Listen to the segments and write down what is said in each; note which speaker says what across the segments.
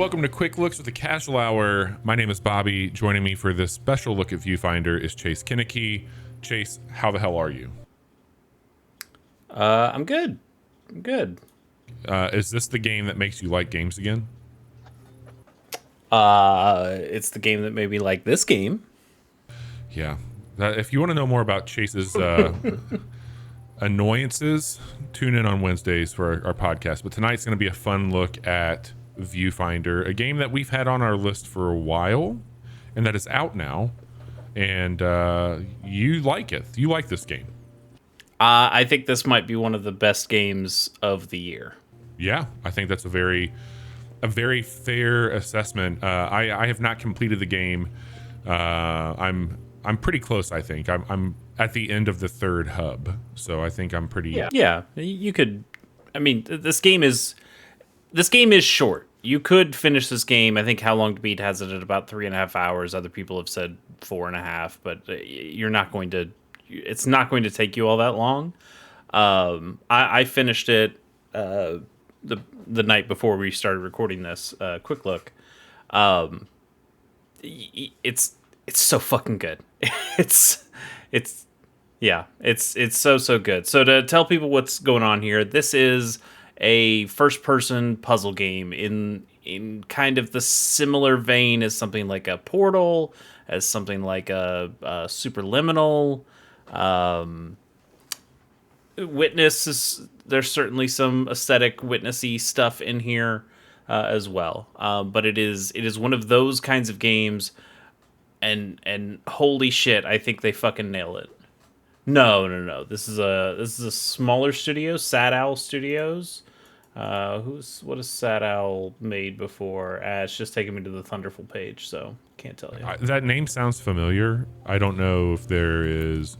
Speaker 1: welcome to Quick Looks with the Casual Hour. My name is Bobby. Joining me for this special look at Viewfinder is Chase Kinnicky. Chase, how the hell are you?
Speaker 2: I'm good.
Speaker 1: Is this the game that makes you like games again?
Speaker 2: It's the game that made me like this game.
Speaker 1: Yeah. If you want to know more about Chase's annoyances, tune in on Wednesdays for our podcast. But tonight's going to be a fun look at Viewfinder, a game that we've had on our list for a while and that is out now. And you like it. You like this game.
Speaker 2: I think this might be one of the best games of the year.
Speaker 1: Yeah, I think that's a very fair assessment. I have not completed the game. I'm pretty close. I think I'm at the end of the third hub, so I think I'm pretty.
Speaker 2: Yeah. You could. I mean, this game is short. You could finish this game. I think How Long to Beat has it at about 3.5 hours. Other people have said 4.5, but you're not going to. It's not going to take you all that long. I finished it the night before we started recording this quick look. It's so fucking good. It's so good. So to tell people what's going on here, this is a first-person puzzle game in kind of the similar vein as something like a Portal, as something like a Superliminal. Witness is, there's certainly some aesthetic witnessy stuff in here as well, but it is one of those kinds of games, and holy shit, I think they fucking nail it. No. This is a smaller studio, Sad Owl Studios. What has Sad Owl made before? It's just taking me to the Thunderful page, so can't tell you.
Speaker 1: That name sounds familiar. I don't know if there is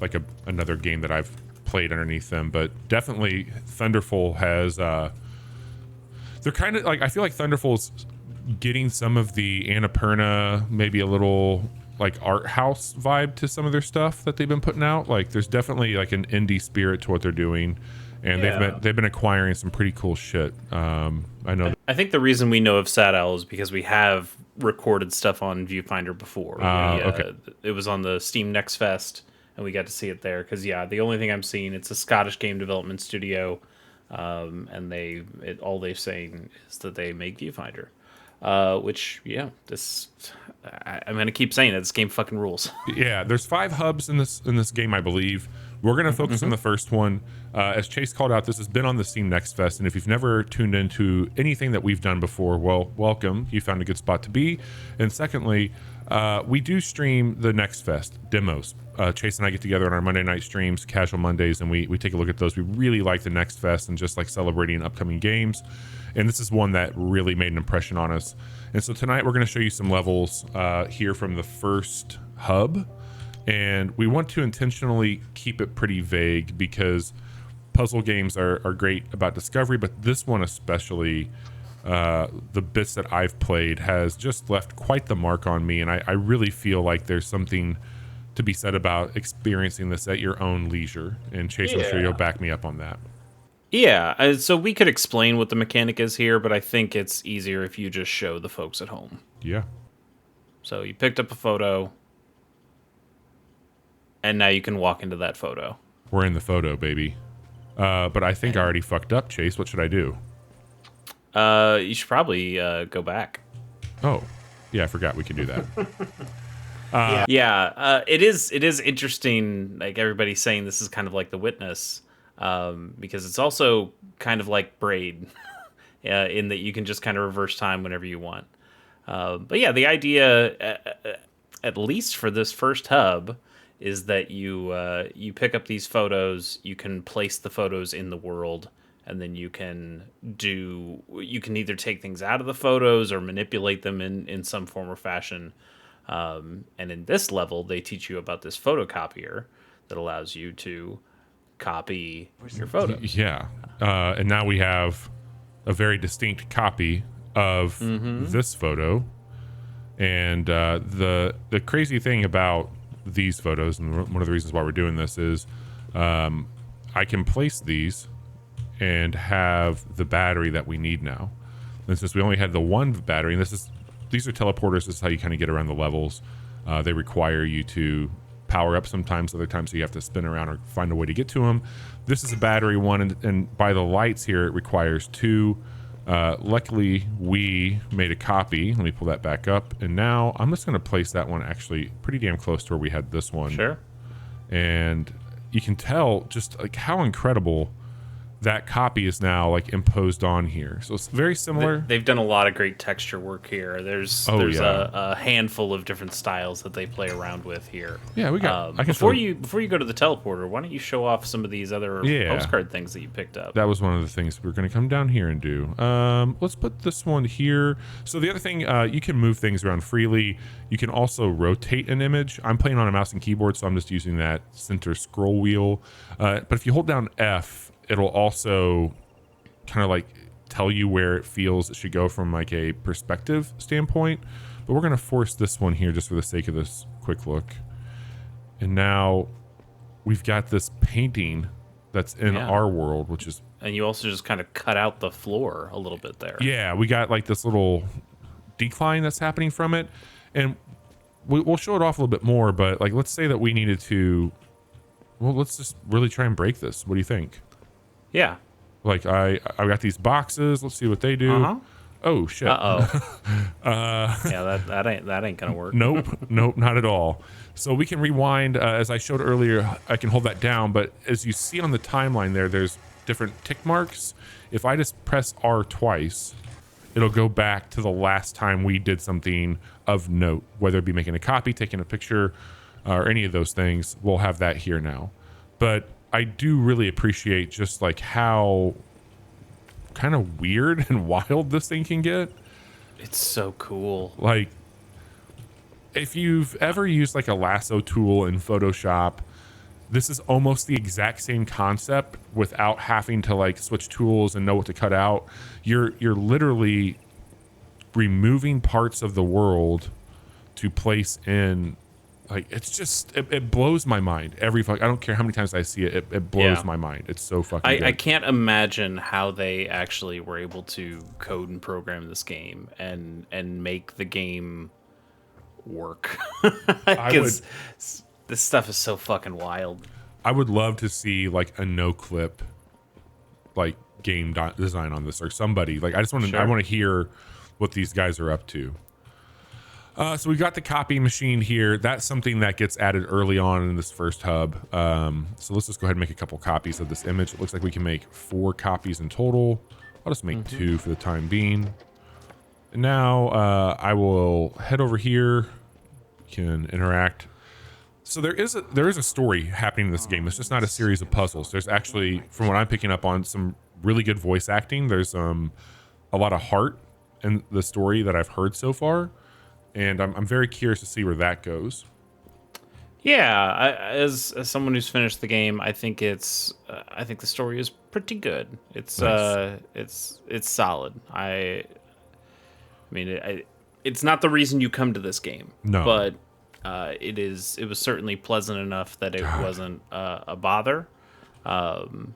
Speaker 1: like another game that I've played underneath them, but definitely Thunderful has. They're kind of like, I feel like Thunderful's getting some of the Annapurna, maybe a little like art house vibe to some of their stuff that they've been putting out. Like there's definitely like an indie spirit to what they're doing, and they've been acquiring some pretty cool shit. I know.
Speaker 2: I think the reason we know of Sad Owl is because we have recorded stuff on Viewfinder before.
Speaker 1: Okay. It
Speaker 2: was on the Steam Next Fest, and we got to see it there. Because the only thing I'm seeing, it's a Scottish game development studio, and all they're saying is that they make Viewfinder. Which I'm gonna keep saying it. This game fucking rules.
Speaker 1: Yeah, there's 5 hubs in this game, I believe. We're gonna focus on the first one. As Chase called out, this has been on the Steam Next Fest, and if you've never tuned into anything that we've done before, well, welcome. You found a good spot to be. And secondly, we do stream the Next Fest demos. Chase and I get together on our Monday night streams, Casual Mondays, and we take a look at those. We really like the Next Fest and just like celebrating upcoming games. And this is one that really made an impression on us. And so tonight we're going to show you some levels here from the first hub. And we want to intentionally keep it pretty vague because puzzle games are great about discovery, but this one especially, the bits that I've played has just left quite the mark on me. And I really feel like there's something to be said about experiencing this at your own leisure. And Chase, I'm sure you'll back me up on that.
Speaker 2: Yeah, so we could explain what the mechanic is here, but I think it's easier if you just show the folks at home.
Speaker 1: Yeah.
Speaker 2: So you picked up a photo, and now you can walk into that photo.
Speaker 1: We're in the photo, baby. But I think I already fucked up, Chase. What should I do?
Speaker 2: You should probably go back.
Speaker 1: Oh, yeah, I forgot we could do that.
Speaker 2: It is interesting. Like everybody's saying, this is kind of like The Witness. Because it's also kind of like Braid in that you can just kind of reverse time whenever you want. But yeah, the idea, at least for this first hub, is that you pick up these photos, you can place the photos in the world, and then you can either take things out of the photos or manipulate them in some form or fashion. And in this level, they teach you about this photocopier that allows you to copy your photo.
Speaker 1: Yeah. And now we have a very distinct copy of this photo. And the crazy thing about these photos, and one of the reasons why we're doing this, is I can place these and have the battery that we need now. And since we only had the one battery, and these are teleporters, this is how you kind of get around the levels. They require you to power up sometimes, other times you have to spin around or find a way to get to them. This is a battery one, and by the lights here, it requires 2. Luckily, we made a copy. Let me pull that back up. And now I'm just going to place that one actually pretty damn close to where we had this one.
Speaker 2: Sure.
Speaker 1: And you can tell just like how incredible that copy is now like imposed on here. So it's very similar.
Speaker 2: They've done a lot of great texture work here. There's a handful of different styles that they play around with here.
Speaker 1: Yeah, we got.
Speaker 2: Before you go to the teleporter, why don't you show off some of these other postcard things that you picked up?
Speaker 1: That was one of the things we're going to come down here and do. Let's put this one here. So the other thing, you can move things around freely. You can also rotate an image. I'm playing on a mouse and keyboard, so I'm just using that center scroll wheel. But if you hold down F, it'll also kind of like tell you where it feels it should go from like a perspective standpoint. But we're going to force this one here just for the sake of this quick look. And now we've got this painting that's in our world, which is...
Speaker 2: And you also just kind of cut out the floor a little bit there.
Speaker 1: Yeah, we got like this little decline that's happening from it. And we'll show it off a little bit more, but like let's say that we needed to... Well, let's just really try and break this. What do you think?
Speaker 2: Yeah.
Speaker 1: Like I got these boxes. Let's see what they do. Oh shit.
Speaker 2: Yeah, that ain't gonna work.
Speaker 1: Nope, not at all. So we can rewind. As I showed earlier, I can hold that down. But as you see on the timeline there's different tick marks. If I just press R twice, it'll go back to the last time we did something of note, whether it be making a copy, taking a picture, or any of those things. We'll have that here now. But I do really appreciate just like how kind of weird and wild this thing can get.
Speaker 2: It's so cool.
Speaker 1: Like if you've ever used like a lasso tool in Photoshop, this is almost the exact same concept without having to like switch tools and know what to cut out. You're literally removing parts of the world to place in. Like it's just it blows my mind I don't care how many times I see it. It blows my mind. It's so fucking good.
Speaker 2: I can't imagine how they actually were able to code and program this game and make the game work. Because this stuff is so fucking wild.
Speaker 1: I would love to see like a no clip like game design on this or somebody. Like I just want to I want to hear what these guys are up to. So we got the copy machine here. That's something that gets added early on in this first hub. So let's just go ahead and make a couple copies of this image. It looks like we can make 4 copies in total. I'll just make 2 for the time being. And now I will head over here. Can interact. So there is a story happening in this game. It's just not a series of puzzles. There's actually, from what I'm picking up on, some really good voice acting. There's a lot of heart in the story that I've heard so far. And I'm very curious to see where that goes.
Speaker 2: Yeah, as someone who's finished the game, I think the story is pretty good. It's nice. It's solid. I mean, it's not the reason you come to this game.
Speaker 1: No,
Speaker 2: but it was certainly pleasant enough that it wasn't a bother. And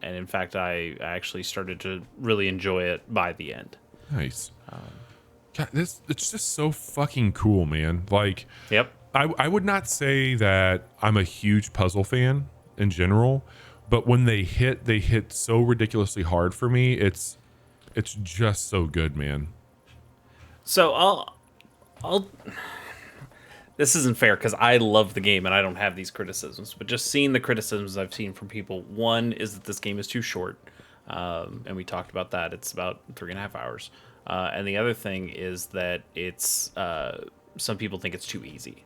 Speaker 2: in fact, I actually started to really enjoy it by the end.
Speaker 1: Nice. God, it's just so fucking cool, man. Like,
Speaker 2: yep.
Speaker 1: I would not say that I'm a huge puzzle fan in general, but when they hit so ridiculously hard for me. It's just so good, man.
Speaker 2: So I'll this isn't fair because I love the game and I don't have these criticisms, but just seeing the criticisms I've seen from people, one is that this game is too short, and we talked about that. It's about 3.5 hours. And the other thing is that it's some people think it's too easy,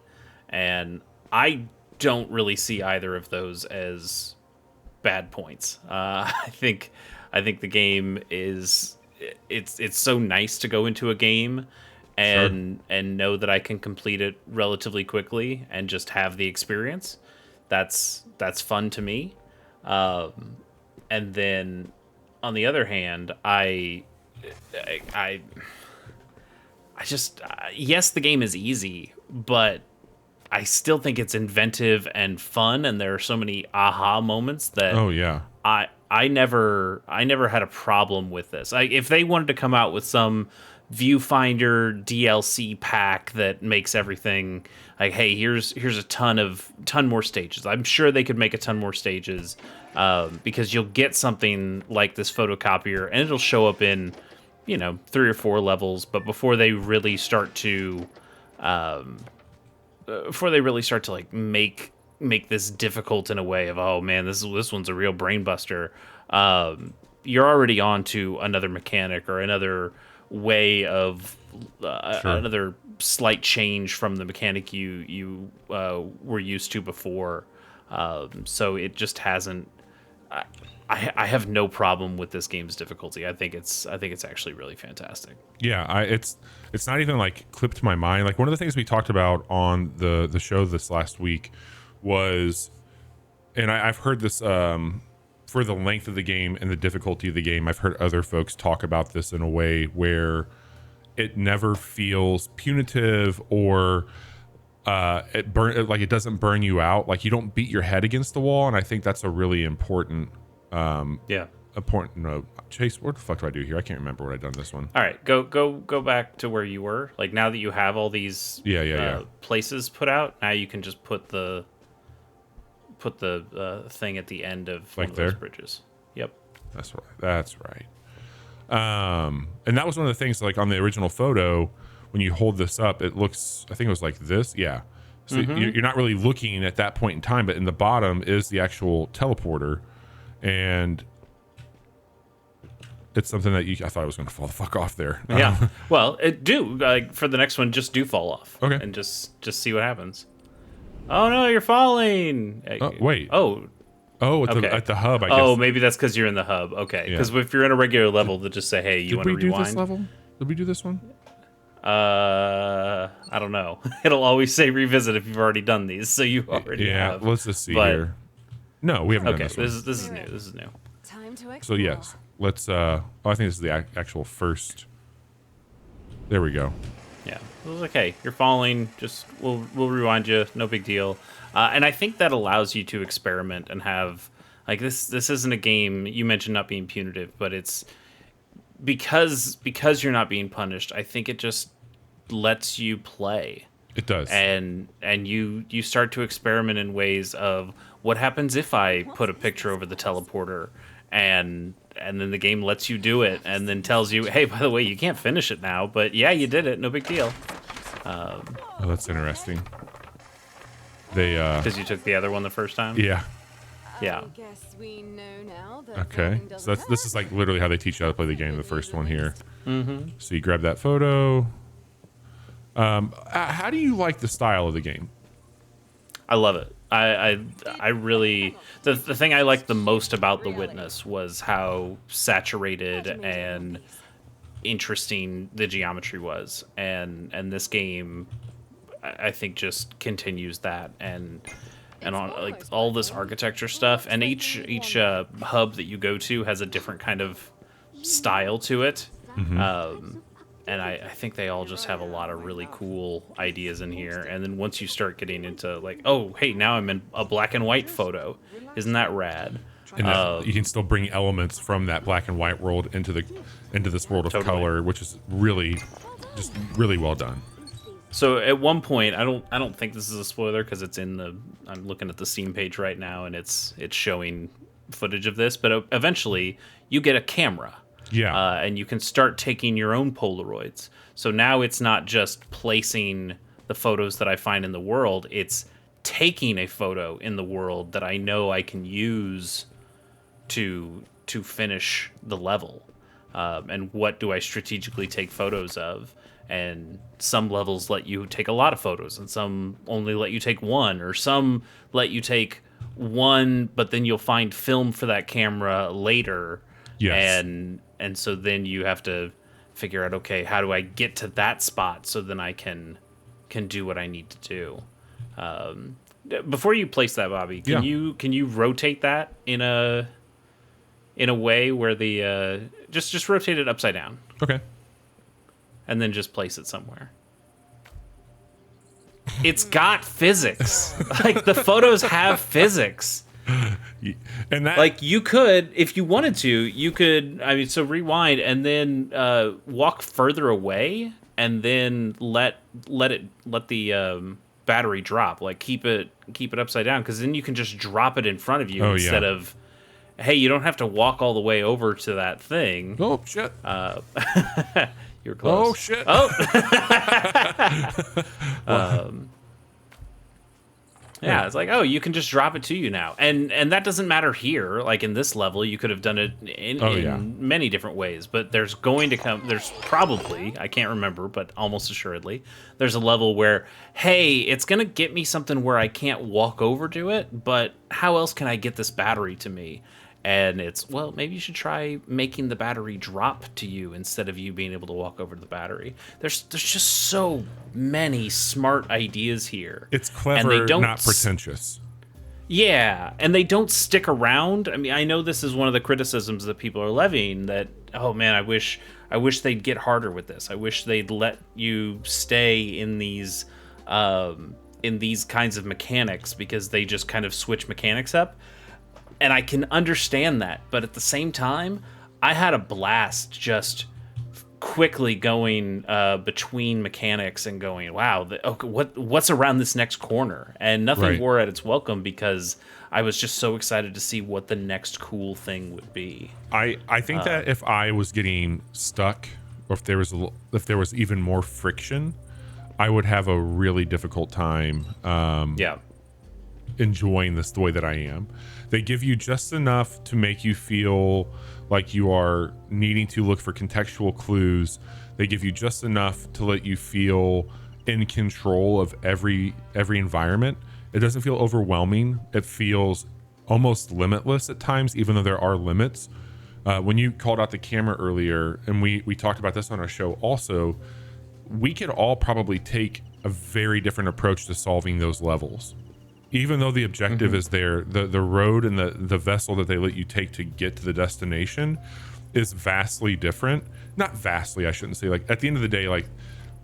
Speaker 2: and I don't really see either of those as bad points. I think the game is it's so nice to go into a game and know that I can complete it relatively quickly and just have the experience. That's fun to me. And then on the other hand, I just yes, the game is easy, but I still think it's inventive and fun, and there are so many aha moments that I never had a problem with this. If they wanted to come out with some Viewfinder DLC pack that makes everything like, hey, here's a ton more stages. I'm sure they could make a ton more stages, because you'll get something like this photocopier and it'll show up in, 3 or 4 levels. But before they really start to, like make this difficult in a way of, oh man, this one's a real brain buster. You're already on to another mechanic or another way of another slight change from the mechanic you were used to before. So it just hasn't. I have no problem with this game's difficulty. I think it's actually really fantastic.
Speaker 1: Yeah, it's not even like clipped to my mind. Like one of the things we talked about on the show this last week was, and I've heard this for the length of the game and the difficulty of the game. I've heard other folks talk about this in a way where it never feels punitive or it doesn't burn you out. Like you don't beat your head against the wall, and I think that's a really important important note. Chase, what the fuck do I do here? I can't remember what I done this one.
Speaker 2: All right, go back to where you were. Like now that you have all these places put out, now you can just put the thing at the end of one of those bridges. Yep.
Speaker 1: That's right. And that was one of the things, like on the original photo, when you hold this up, it looks, I think it was like this. Yeah. So you're not really looking at that point in time, but in the bottom is the actual teleporter. And it's something that I thought I was going to fall the fuck off there.
Speaker 2: Yeah. Well, for the next one, just do fall off.
Speaker 1: Okay.
Speaker 2: And just see what happens. Oh no, you're falling.
Speaker 1: Wait.
Speaker 2: Oh,
Speaker 1: at the hub, I guess.
Speaker 2: Oh, maybe that's because you're in the hub. Okay. Because if you're in a regular level, they'll just say, hey, you want to rewind?
Speaker 1: Did we do this level? Did we do this one?
Speaker 2: I don't know. It'll always say revisit if you've already done these, so you already have.
Speaker 1: Let's just see here. No, we haven't done this one.
Speaker 2: This is new. This is new.
Speaker 3: Time to explore.
Speaker 1: So yes, let's. I think this is the actual first. There we go.
Speaker 2: Yeah, it was like, hey, you're falling. Just we'll rewind you. No big deal. And I think that allows you to experiment and have like this. This isn't a game. You mentioned not being punitive, but it's because you're not being punished. I think it just lets you play.
Speaker 1: It does.
Speaker 2: And you start to experiment in ways of what happens if I put a picture over the teleporter, and then the game lets you do it and then tells you, hey, by the way, you can't finish it now, but yeah, you did it, no big deal.
Speaker 1: Oh, that's interesting. They
Speaker 2: because you took the other one the first time.
Speaker 1: Yeah.
Speaker 2: Yeah.
Speaker 3: I guess we know now that
Speaker 1: Okay. So this is like literally how they teach you how to play the game. The first one here. Mm-hmm. So you grab that photo. How do you like the style of the game?
Speaker 2: I love it. I really the thing I liked the most about The Witness was how saturated and interesting the geometry was, and this game I think just continues that and on like all this architecture stuff, and each hub that you go to has a different kind of style to it. Mm-hmm. And I think they all just have a lot of really cool ideas in here. And then once you start getting into like, oh, hey, now I'm in a black and white photo. Isn't that rad?
Speaker 1: And you can still bring elements from that black and white world into this world of color, which is really well done.
Speaker 2: So at one point, I don't think this is a spoiler because it's I'm looking at the Steam page right now and it's showing footage of this. But eventually, you get a camera.
Speaker 1: Yeah.
Speaker 2: And you can start taking your own Polaroids. So now it's not just placing the photos that I find in the world. It's taking a photo in the world that I know I can use to finish the level. And what do I strategically take photos of? And some levels let you take a lot of photos, and some only let you take one, or some let you take one, but then you'll find film for that camera later.
Speaker 1: Yes.
Speaker 2: And so then you have to figure out, okay, how do I get to that spot so then I can do what I need to do. Before you place that, Bobby, can you rotate that in a way where the just rotate it upside down?
Speaker 1: Okay.
Speaker 2: And then just place it somewhere. It's got physics. Like the photos have physics.
Speaker 1: And that,
Speaker 2: Like, you could, if you wanted to, you could, I mean, so rewind and then walk further away and then let the battery drop. Like, keep it upside down, because then you can just drop it in front of you instead of, hey, you don't have to walk all the way over to that thing.
Speaker 1: Oh shit.
Speaker 2: You're close.
Speaker 1: Oh shit.
Speaker 2: Yeah, it's like, oh, you can just drop it to you now, and that doesn't matter here. Like, in this level, you could have done it in many different ways, but there's probably, I can't remember, but almost assuredly, there's a level where, hey, it's gonna get me something where I can't walk over to it, but how else can I get this battery to me? And it's, well, maybe you should try making the battery drop to you instead of you being able to walk over to the battery. There's just so many smart ideas here.
Speaker 1: It's clever, and not pretentious.
Speaker 2: Yeah, and they don't stick around. I mean, I know this is one of the criticisms that people are levying, that, oh man, I wish they'd get harder with this. I wish they'd let you stay in these kinds of mechanics, because they just kind of switch mechanics up. And I can understand that, but at the same time, I had a blast just quickly going between mechanics and going, wow, what's around this next corner? And nothing wore at its welcome, because I was just so excited to see what the next cool thing would be.
Speaker 1: I think that if I was getting stuck, or if there was even more friction, I would have a really difficult time enjoying this the way that I am. They give you just enough to make you feel like you are needing to look for contextual clues. They give you just enough to let you feel in control of every environment. It doesn't feel overwhelming. It feels almost limitless at times, even though there are limits. When you called out the camera earlier, and we talked about this on our show also, we could all probably take a very different approach to solving those levels. Even though the objective is there, the road and the vessel that they let you take to get to the destination is vastly different. Not vastly, I shouldn't say. Like, at the end of the day, like,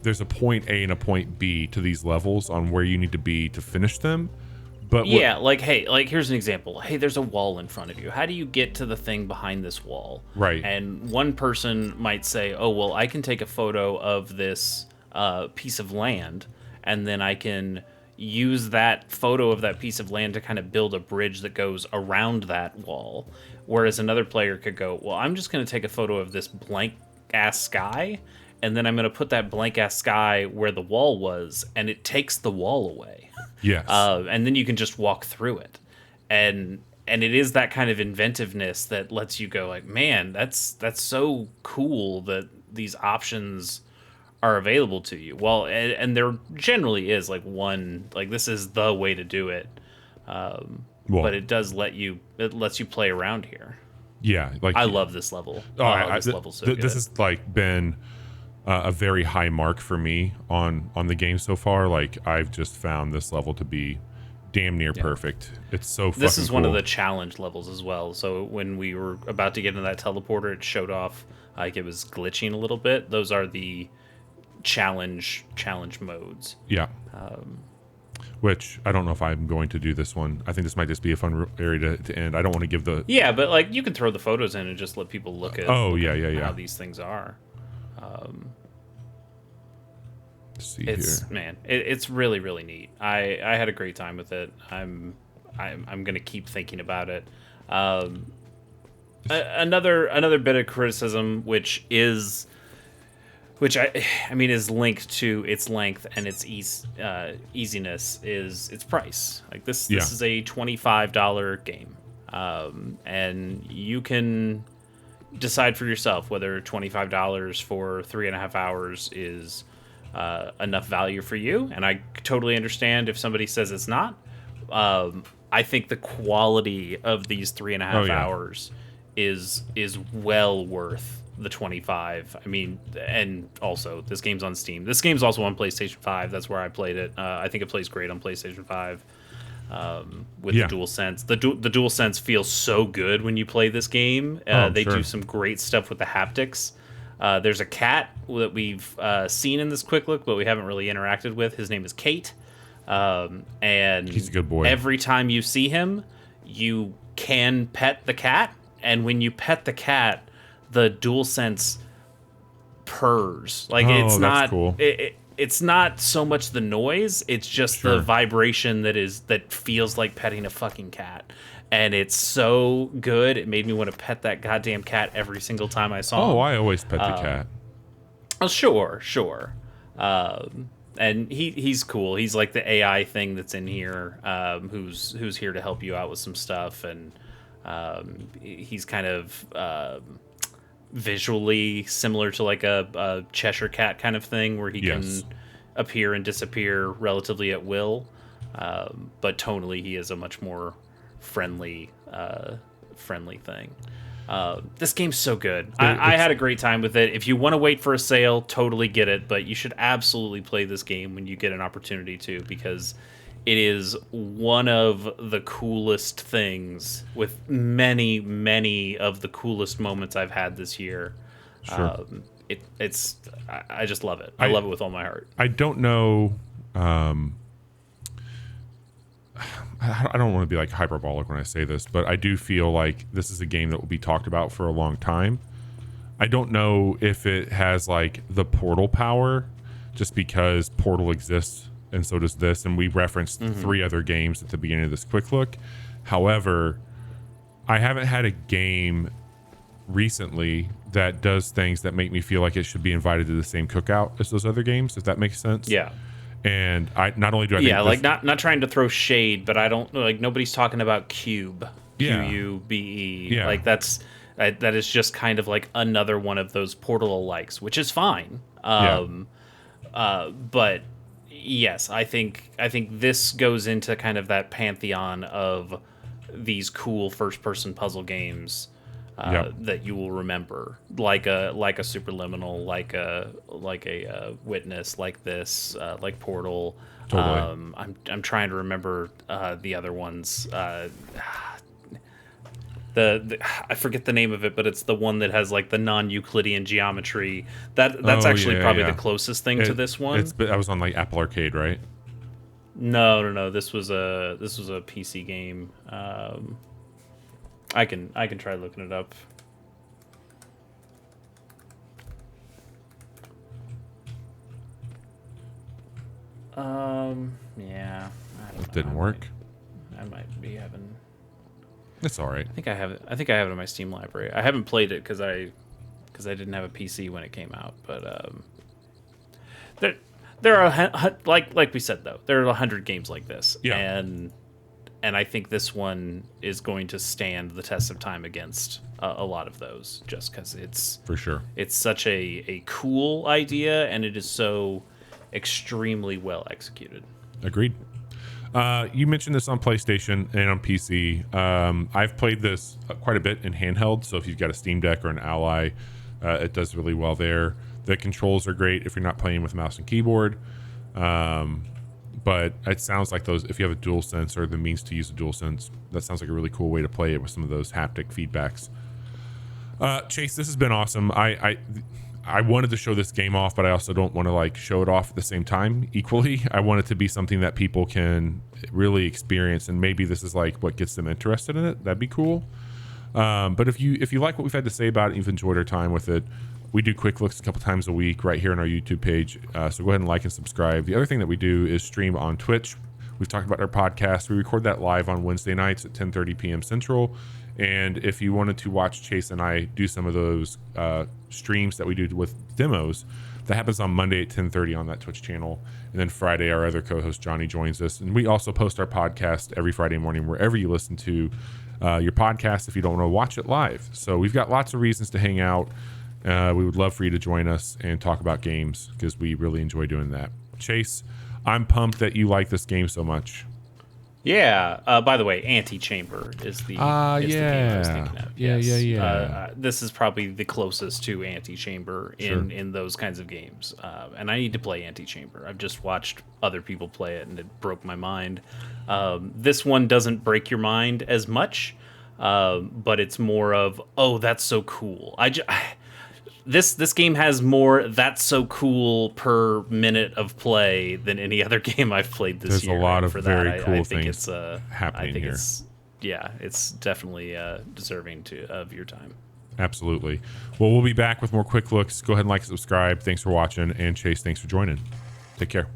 Speaker 1: there's a point A and a point B to these levels on where you need to be to finish them. But
Speaker 2: here's an example. Hey, there's a wall in front of you. How do you get to the thing behind this wall?
Speaker 1: Right.
Speaker 2: And one person might say, oh, well, I can take a photo of this piece of land, and then I can use that photo of that piece of land to kind of build a bridge that goes around that wall. Whereas another player could go, well, I'm just going to take a photo of this blank ass sky, and then I'm going to put that blank ass sky where the wall was, and it takes the wall away.
Speaker 1: Yes.
Speaker 2: And then you can just walk through it. And it is that kind of inventiveness that lets you go like, man, that's so cool that these options are available to you. Well, and there generally is like one, like, this is the way to do it. But it lets you play around here.
Speaker 1: Yeah, like,
Speaker 2: I love this level.
Speaker 1: This has like been a very high mark for me on the game so far. Like, I've just found this level to be damn near perfect. It's so fucking
Speaker 2: This is one
Speaker 1: cool.
Speaker 2: of the challenge levels as well. So when we were about to get into that teleporter, it showed off like it was glitching a little bit. Those are the challenge modes.
Speaker 1: Yeah. Which I don't know if I'm going to do this one. I think this might just be a fun area to end. I don't want to give the...
Speaker 2: Yeah, but like, you can throw the photos in and just let people look at how these things are.
Speaker 1: Let's see
Speaker 2: here. Man, it's really, really neat. I had a great time with it. I'm gonna keep thinking about it. Another bit of criticism, which I mean is linked to its length and its easiness, is its price. Like, this is a $25 game, and you can decide for yourself whether $25 for 3.5 hours is enough value for you. And I totally understand if somebody says it's not. I think the quality of these 3.5 hours is well worth the 25. I mean, and also this game's on Steam. This game's also on PlayStation 5. That's where I played it. I think it plays great on PlayStation 5 with the DualSense. The DualSense feels so good when you play this game. They do some great stuff with the haptics. There's a cat that we've seen in this quick look, but we haven't really interacted with. His name is Kate. And
Speaker 1: he's a good boy.
Speaker 2: Every time you see him, you can pet the cat, and when you pet the cat, the DualSense purrs. Like it's not
Speaker 1: cool.
Speaker 2: It's not so much the noise, it's just the vibration that feels like petting a fucking cat. And it's so good. It made me want to pet that goddamn cat every single time I saw him.
Speaker 1: Oh, I always pet the cat.
Speaker 2: Oh, sure. And he's cool. He's like the AI thing that's in here, who's here to help you out with some stuff. And he's kind of visually similar to like a Cheshire Cat kind of thing, where he can appear and disappear relatively at will. But tonally, he is a much more friendly thing. This game's so good. I had a great time with it. If you want to wait for a sale, totally get it, but you should absolutely play this game when you get an opportunity to, because it is one of the coolest things, with many, many of the coolest moments I've had this year.
Speaker 1: Sure.
Speaker 2: I just love it. I love it with all my heart.
Speaker 1: I don't know. I don't want to be like hyperbolic when I say this, but I do feel like this is a game that will be talked about for a long time. I don't know if it has like the Portal power, just because Portal exists and so does this, and we referenced 3 other games at the beginning of this quick look. However, I haven't had a game recently that does things that make me feel like it should be invited to the same cookout as those other games, if that makes sense.
Speaker 2: Yeah.
Speaker 1: And I not only do I think
Speaker 2: like not trying to throw shade, but I don't like, nobody's talking about Cube, Qube.
Speaker 1: Yeah.
Speaker 2: Like that is just kind of like another one of those Portal likes, which is fine. But yes, I think this goes into kind of that pantheon of these cool first person puzzle games that you will remember, like a Superliminal, like a Witness, like this, like Portal.
Speaker 1: Totally.
Speaker 2: I'm trying to remember the other ones. The I forget the name of it, but it's the one that has like the non-Euclidean geometry. That's probably the closest thing to this one.
Speaker 1: I was on like Apple Arcade, right?
Speaker 2: No. This was a PC game. I can try looking it up. Yeah.
Speaker 1: It didn't work.
Speaker 2: I might be having.
Speaker 1: It's all right.
Speaker 2: I think I have it in my Steam library. I haven't played it because I didn't have a PC when it came out. But there are, like we said though, there are 100 games like this.
Speaker 1: Yeah.
Speaker 2: And I think this one is going to stand the test of time against a lot of those, just because it's
Speaker 1: for sure.
Speaker 2: It's such a cool idea, and it is so extremely well executed.
Speaker 1: Agreed. You mentioned this on PlayStation and on PC. I've played this quite a bit in handheld, so if you've got a Steam Deck or an Ally, it does really well there. The controls are great if you're not playing with mouse and keyboard. But it sounds like those, if you have a DualSense or the means to use a DualSense, that sounds like a really cool way to play it with some of those haptic feedbacks. Chase, this has been awesome. I wanted to show this game off, but I also don't want to like show it off at the same time equally. I want it to be something that people can really experience, and maybe this is like what gets them interested in it. That'd be cool. But if you like what we've had to say about it, you've enjoyed our time with it, we do quick looks a couple times a week right here on our YouTube page. So go ahead and like and subscribe. The other thing that we do is stream on Twitch. We've talked about our podcast. We record that live on Wednesday nights at 10:30 p.m. Central. And if you wanted to watch Chase and I do some of those streams that we do with demos, that happens on Monday at 10:30 on that Twitch channel. And then Friday, our other co-host Johnny joins us. And we also post our podcast every Friday morning wherever you listen to your podcast if you don't want to watch it live. So we've got lots of reasons to hang out. We would love for you to join us and talk about games, because we really enjoy doing that. Chase, I'm pumped that you like this game so much.
Speaker 2: Yeah. By the way, Antechamber is the game I was thinking of.
Speaker 1: Yeah.
Speaker 2: This is probably the closest to Antechamber in those kinds of games. And I need to play Antechamber. I've just watched other people play it, and it broke my mind. This one doesn't break your mind as much, but it's more of, oh, that's so cool. This game has more "that's so cool" per minute of play than any other game I've played this year.
Speaker 1: There's a lot of
Speaker 2: for
Speaker 1: very
Speaker 2: that,
Speaker 1: cool
Speaker 2: I think
Speaker 1: things happening here.
Speaker 2: yeah, it's definitely deserving of your time.
Speaker 1: Absolutely. Well, we'll be back with more quick looks. Go ahead and like, subscribe. Thanks for watching. And Chase, thanks for joining. Take care.